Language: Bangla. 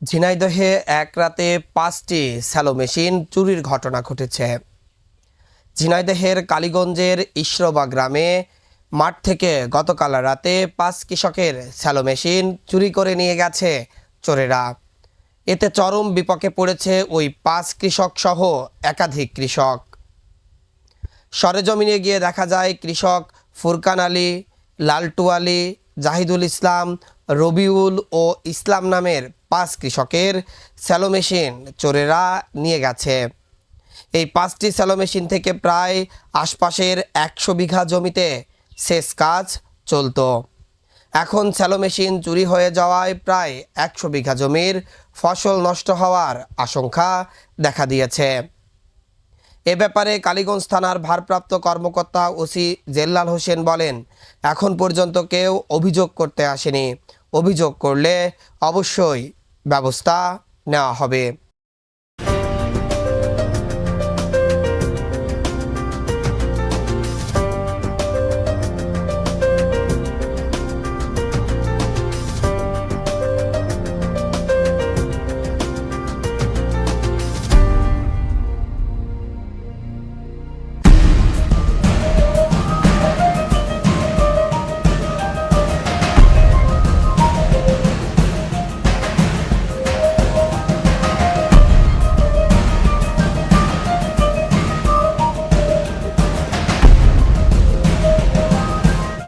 ঝিনাইদহে এক রাতে ৫টি স্যালো মেশিন চুরির ঘটনা ঘটেছে। ঝিনাইদহের কালীগঞ্জের ইশরবা গ্রামে মাঠ থেকে গতকাল রাতে ৫ কৃষকের স্যালো মেশিন চুরি করে নিয়ে গেছে চোরেরা। এতে চরম বিপাকে পড়েছে ওই ৫ কৃষক সহ একাধিক কৃষক। সরেজমিনে গিয়ে দেখা যায় কৃষক ফুরকান আলী, লালটু আলী, জাহিদুল ইসলাম, রবিউল ও ইসলাম নামের ৫ কৃষকের স্যালো মেশিন চোরেরা নিয়ে গেছে। এই ৫টি স্যালো মেশিন থেকে প্রায় আশপাশের ১০০ বিঘা জমিতে সেচ কাজ চলত। এখন স্যালো মেশিন চুরি হয়ে যাওয়ায় প্রায় ১০০ বিঘা জমির ফসল নষ্ট হওয়ার আশঙ্কা দেখা দিয়েছে। এ ব্যাপারে কালীগঞ্জ থানার ভারপ্রাপ্ত কর্মকর্তা ওসি জেল্লাল হোসেন বলেন, এখন পর্যন্ত কেউ অভিযোগ করতে আসেনি। অভিযোগ করলে অবশ্যই ব্যবস্থা নেওয়া হবে।